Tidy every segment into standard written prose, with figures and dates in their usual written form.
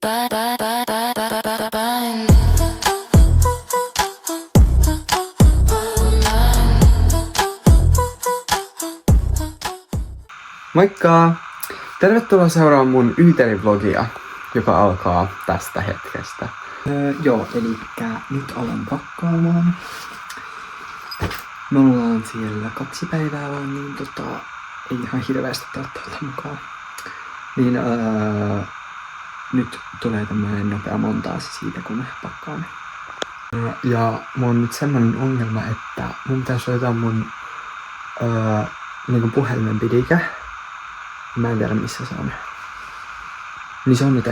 Moikka! Tervetuloa seuraamaan mun YTERI-vlogia, joka alkaa tästä hetkestä. Elikkä nyt alan pakkaamaan. Me ollaan siellä 2 päivää vaan, niin ei ihan hirveästi tuotteita mukaan. Niin nyt tulee tämmönen nopea montaasi siitä, kun me pakkaamme. Ja mulla on nyt semmonen ongelma, että mun pitäisi löytää mun niinku puhelimen pidike. Mä en tiedä missä se on. Niin se on nyt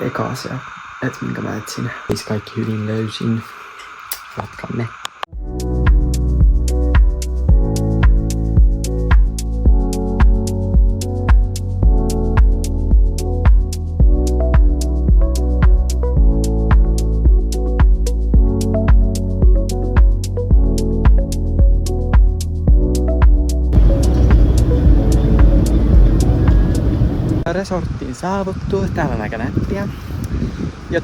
eka asia, että minkä mä etsin. Siis kaikki hyvin löysin. Jatkamme. Resorttiin saavuttu, täällä on aika nättiä. Ja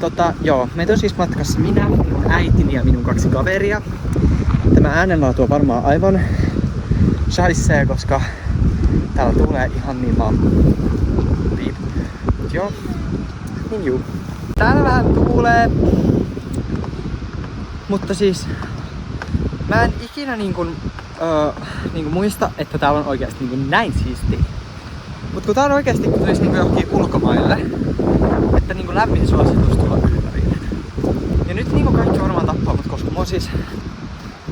meitä on siis matkassa minä, minun äitini ja minun 2 kaveria. Tämä äänenlaatu on varmaan aivan shaisee, koska täällä tulee ihan niin piip. Joo, niin juu. Täällä vähän tuulee. Mutta siis mä en ikinä muista, että täällä on oikeasti näin siistiä. Mut kun tää on oikeesti kun tulisi johonkin ulkomaille, että lämmin suositus tulla ympäriin. Ja nyt kaikki varmaan tappaa mut, koska mä oon siis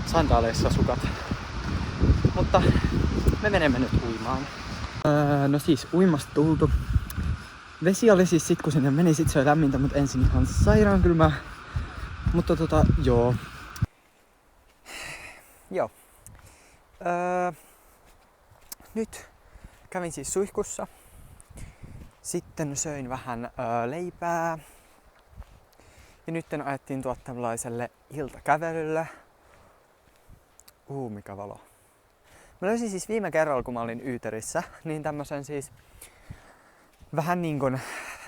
sandaaleissa sukat. Mutta me menemme nyt uimaan. No siis uimasta tultu. Vesi oli siis sit kun sinne meni, sit se oli lämmintä, mut ensin ihan sairaan kylmää. Mutta joo. Joo. Nyt kävin siis suihkussa. Sitten söin vähän leipää. Ja nyt ajettiin tällaiselle iltakävelylle. Mikä valo. Mä löysin siis viime kerralla, kun mä olin YTERissä, niin tämmösen siis vähän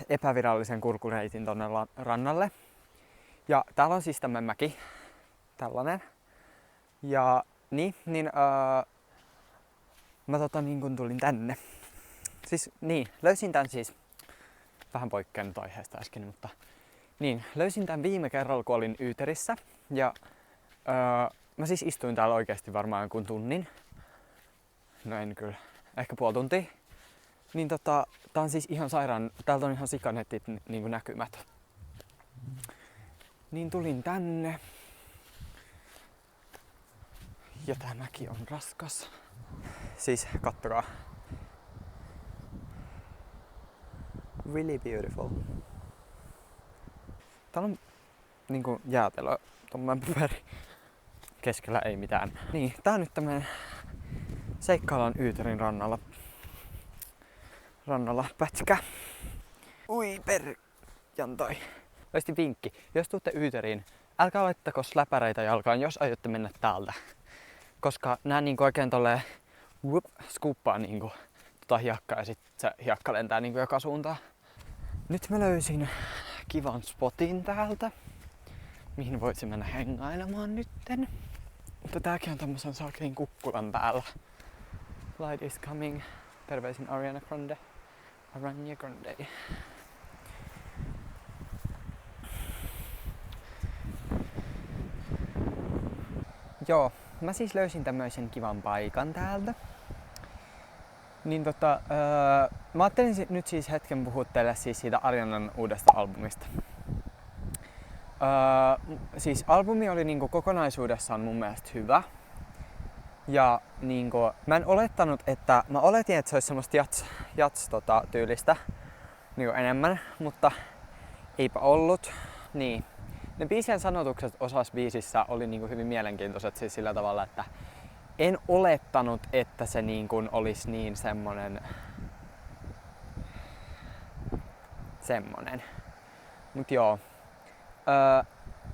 epävirallisen kulkureitin tonne rannalle. Ja täällä on siis tämmönen mäki. Tällainen. Ja mä tulin tänne. Siis löysin tän siis vähän poikkeannut aiheesta äsken, mutta löysin tän viime kerralla, kun olin YTERissä. Ja mä siis istuin täällä oikeesti varmaan jonkun tunnin. No en kyllä, ehkä puoli tuntia. Niin tää on siis ihan sairaan, täältä on ihan sikanetit näkymät. Niin tulin tänne. Ja tää mäki on raskas. Siis kattokaa. Really beautiful. Täällä on jäätelö, tommonen paperi. Keskellä ei mitään. Niin, tää on nyt tämmönen seikkaillaan YTERin rannalla pätkä. Ui perjantoi. Oikeesti vinkki, jos tuutte YTERiin, älkää laittako läpäreitä jalkaan, jos aiotte mennä täältä. Koska nää oikein tolleen skuppaa hiekkaa ja sit se hiekka lentää joka suuntaan. Nyt mä löysin kivan spotin täältä, mihin voisin mennä hengailemaan nytten. Mutta tääkin on tämmösen saakelin kukkulan päällä. Light is coming. Terveisin Ariana Grande. Joo, mä siis löysin tämmöisen kivan paikan täältä. Niin mä ajattelin nyt siis hetken puhua teille siis siitä Arianan uudesta albumista. Siis albumi oli kokonaisuudessaan mun mielestä hyvä. Ja mä en olettanut, mä oletin, että se olisi semmoista jats tyylistä enemmän, mutta eipä ollut. Niin. Ne biisien sanotukset osassa biisissä oli hyvin mielenkiintoiset siis sillä tavalla, että en olettanut, että se olisi niin semmonen. Mut joo.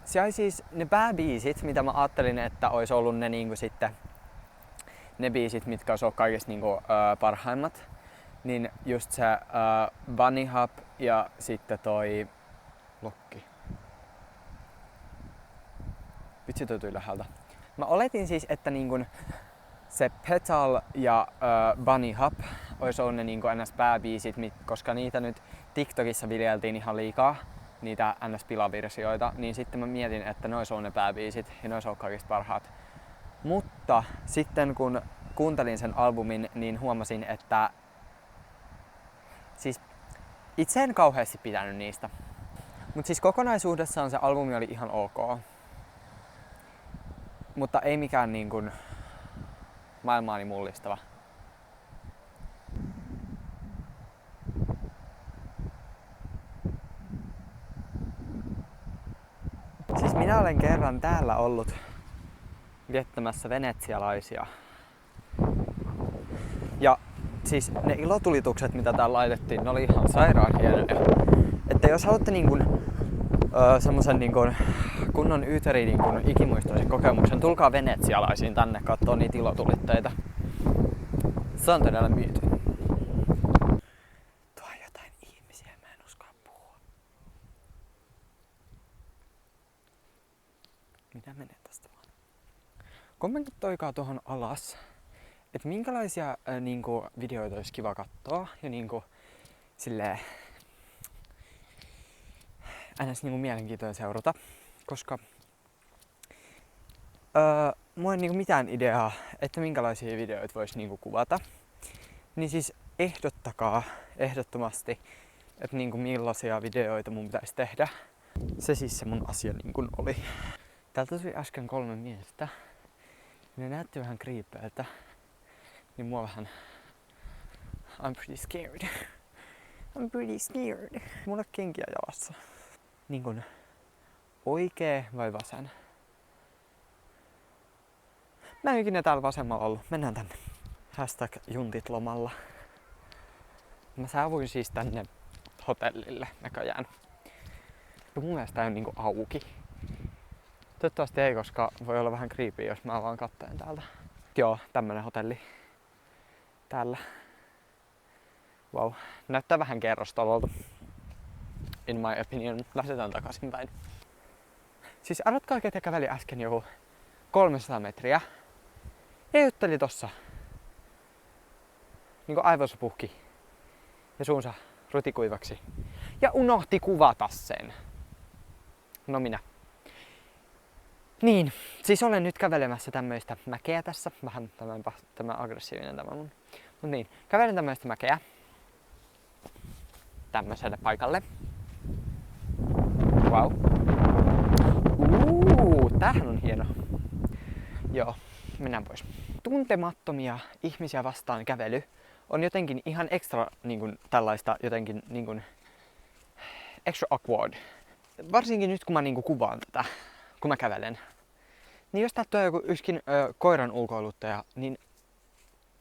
Se oli siis ne pääbiisit, mitä mä ajattelin, että olisi ollut ne sitten ne biisit, mitkä olisi ollut kaikista parhaimmat. Niin just se Bunny Hop ja sitten toi lokki. Vitsi toi tuli läheltä. Mä oletin siis, että niin se Petal ja Bunny Hop olisi ollut ne niin ns. Pääbiisit, koska niitä nyt TikTokissa viljeltiin ihan liikaa, niitä ns-pilaversioita, niin sitten mä mietin, että ne olisi ollut ne pääbiisit ja ne olisi ollut kaikista parhaat. Mutta sitten kun kuuntelin sen albumin, niin huomasin, että siis itse en kauheasti pitänyt niistä. Mut siis kokonaisuudessaan se albumi oli ihan ok. Mutta ei mikään niin kuin maailmaani mullistava. Siis minä olen kerran täällä ollut viettämässä venetsialaisia. Ja siis ne ilotulitukset, mitä täällä laitettiin, ne oli ihan sairaan hienoja. Että jos haluatte semmosen kunnon Yyteri ikimuistoisen kokemuksen, tulkaa venetsialaisiin tänne kattoo niitä ilotulitteita. Se on todella myyty. Tuo on jotain ihmisiä, mä en uskalla puhua. Mitä menee tästä vaan? Kommentoikaa tuohon alas, että minkälaisia videoita olisi kiva katsoa ja silleen ns. Mielenkiintoinen seurata, koska mulla ei mitään ideaa, että minkälaisia videoita voisi kuvata. Niin siis ehdottakaa ehdottomasti, että millaisia videoita mun pitäisi tehdä. Se siis se mun asia oli. Täältä tuli äsken 3 miestä. Ne näytti vähän creepeltä. Niin mua vähän... I'm pretty scared. I'm pretty scared. Mulla on kenkiä jalassa. Oikee vai vasen? Mä en ikinä täällä vasemmalla ollut. Mennään tänne. Hashtag juntit lomalla. Mä saavuin siis tänne hotellille näköjään. Mun mielestä ei ole auki. Toivottavasti ei, koska voi olla vähän creepy, jos mä vaan katteen täältä. Joo, tämmönen hotelli. Täällä. Wow. Näyttää vähän kerrostalolta. In my opinion. Lähdetään takaisinpäin. Siis arvatkaa, ketä käveli äsken joku 300 metriä. Ja jutteli tossa. Aivonsa puhki. Ja suunsa rutikuivaksi. Ja unohti kuvata sen. No minä. Niin, siis olen nyt kävelemässä tämmöistä mäkeä tässä. Vähän tämä aggressiivinen tämä mun. Mut niin, kävelen tämmöistä mäkeä. Tämmöiselle paikalle. Wow. Tämähän on hieno. Joo, mennään pois. Tuntemattomia ihmisiä vastaan kävely on jotenkin ihan ekstra tällaista jotenkin extra awkward. Varsinkin nyt kun mä kuvaan tätä, kun mä kävelen. Niin jos täältä on joku yskin koiran ulkoiluttaja, niin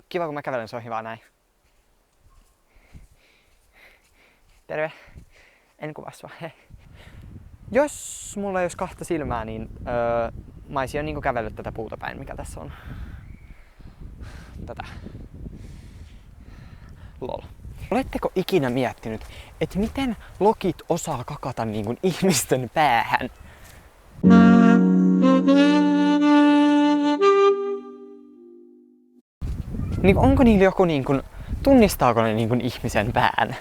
kiva kun mä kävelen, se on hyvä näin. Terve. En kuvaa sua. Hei. Jos mulla ei olisi 2 silmää, niin mä olisin jo kävellyt tätä puuta päin, mikä tässä on. Tätä. Lol. Oletteko ikinä miettinyt, että miten lokit osaa kakata ihmisten päähän? Onko niillä joku tunnistaako ne ihmisen pään?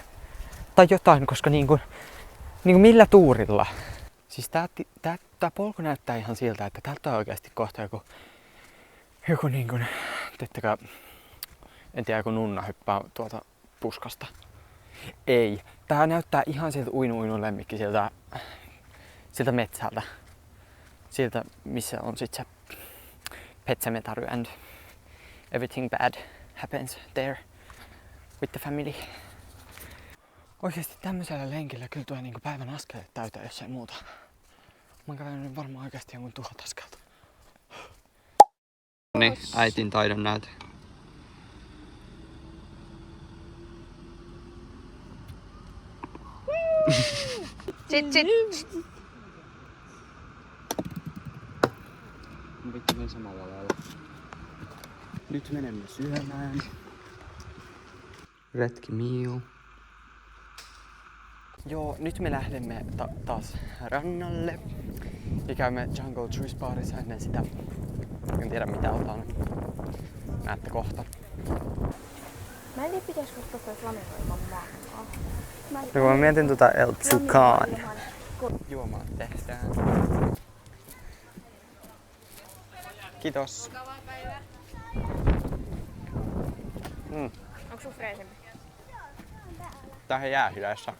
Tai jotain, koska millä tuurilla? Siis tää polku näyttää ihan siltä, että täältä on oikeasti kohta joku teettekö, en tiedä, joku nunna hyppää tuolta puskasta. Ei. Tää näyttää ihan siltä uinu lemmikki siltä metsältä. Siltä, missä on sit se Pet Sematary and everything bad happens there with the family. Oikeesti tämmöisellä lenkillä kyllä tulee päivän askeleet täyteen, jos ei muuta. Mä oon kävellyt varmaan oikeesti jonkun 1000 askelta. Niin, äitin taidon näyte. Sit. Vittu menen samalla lailla. Nyt menemme syömään. Retki meal. Joo, nyt me lähdemme taas rannalle ja käymme Jungle Juice Barissa ennen sitä. En tiedä mitä otan. Näette kohta. Mä en tiedä pitäisikö ottaa flamingoiman mankaa. No kun mä mietin El Tucan. Juomaat tehdään. Kiitos. Mukavaa päivää. Onko sun freesimpi? Tähän jäähylässä.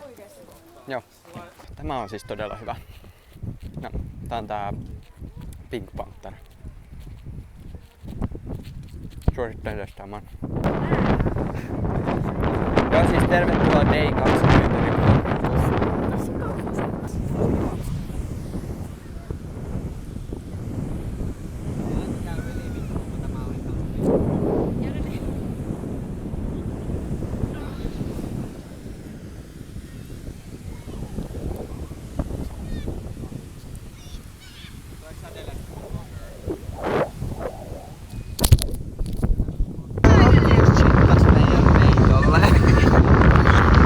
Oikeesti? Joo. Tämä on siis todella hyvä. No, tää on tää Pink Panther. Suosittelen testaamaan. Joo, siis tervetuloa Day 20.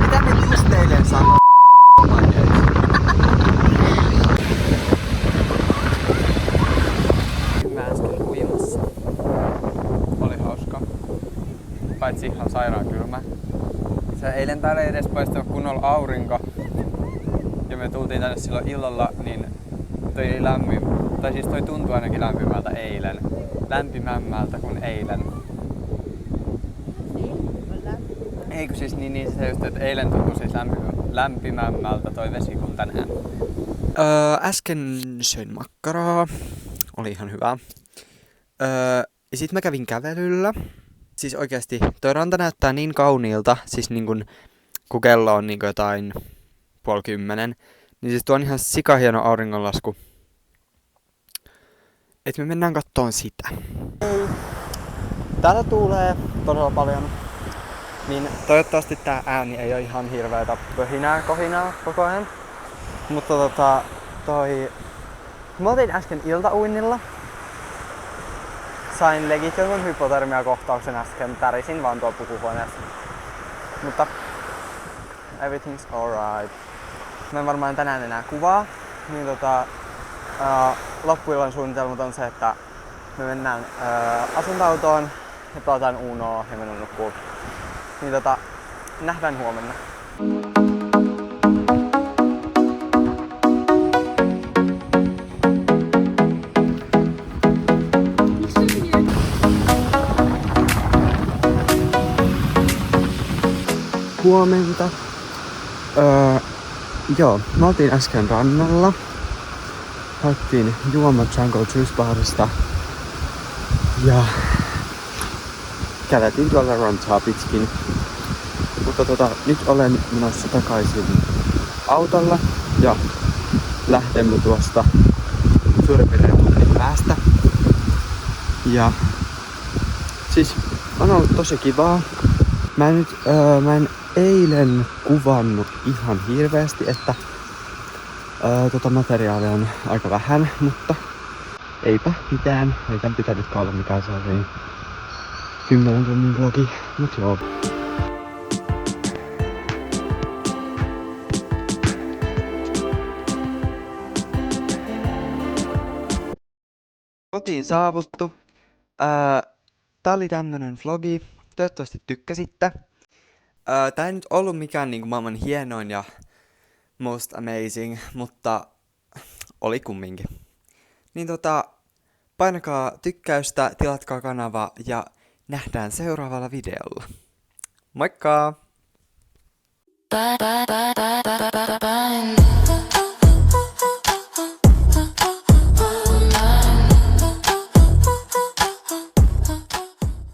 Mitä me just eilen sanoin? Mä äsken uimassa. Oli hauska. Paitsi ihan sairaan kylmä. Se eilen täällä ei edes paistanut kunnolla aurinko. Ja me tultiin tänne silloin illalla, niin toi lämmin. Tai siis toi tuntui ainakin lämpimältä eilen. Lämpimämmältä kuin eilen. Eikö siis niin se just, että eilen tuntui siis lämpimämmältä toi vesi kuin tänään. Äsken söin makkaraa. Oli ihan hyvää. Ja sit mä kävin kävelyllä. Siis oikeesti toi ranta näyttää niin kauniilta, siis niin kun kello on niin jotain 9:30. Niin siis tuo on ihan sikahieno auringonlasku. Et me mennään kattoon sitä. Täällä tuulee todella paljon. Niin toivottavasti tää ääni ei oo ihan hirveetä pöhinää kohinaa koko ajan. Mutta mä oltiin äsken iltauinnilla. Sain legit jonkun hypotermiakohtauksen äsken, tärisin vaan tuolla pukuhuoneessa. Mutta everything's alright. Mä en varmaan tänään enää kuvaa. Niin loppuillan suunnitelmat on se, että me mennään asuntoautoon ja pelataan Unoa ja mennään nukkuun. Niin nähdään huomenna. Huomenta. Joo, me oltiin äsken rannalla. Haettiin juomat Jungle Juice Barista. Ja käveltiin tuolla rantaa pitkin. Mutta nyt olen menossa takaisin autolla ja lähdemme tuosta suurin piirtein tunnin päästä. Ja siis on ollut tosi kivaa. Mä en eilen kuvannut ihan hirveästi, että materiaalia on aika vähän, mutta eipä mitään. Ei tän pitänytkään olla mikään sellainen 10 tunnin vlogi, mut joo. Kotiin saavuttu. Tää oli tämmönen vlogi. Toivottavasti tykkäsitte. Tää ei nyt ollut mikään niinku maailman hienoin ja most amazing, mutta oli kumminkin. Niin painakaa tykkäystä, tilatkaa kanava ja nähdään seuraavalla videolla. Moikka! Bye.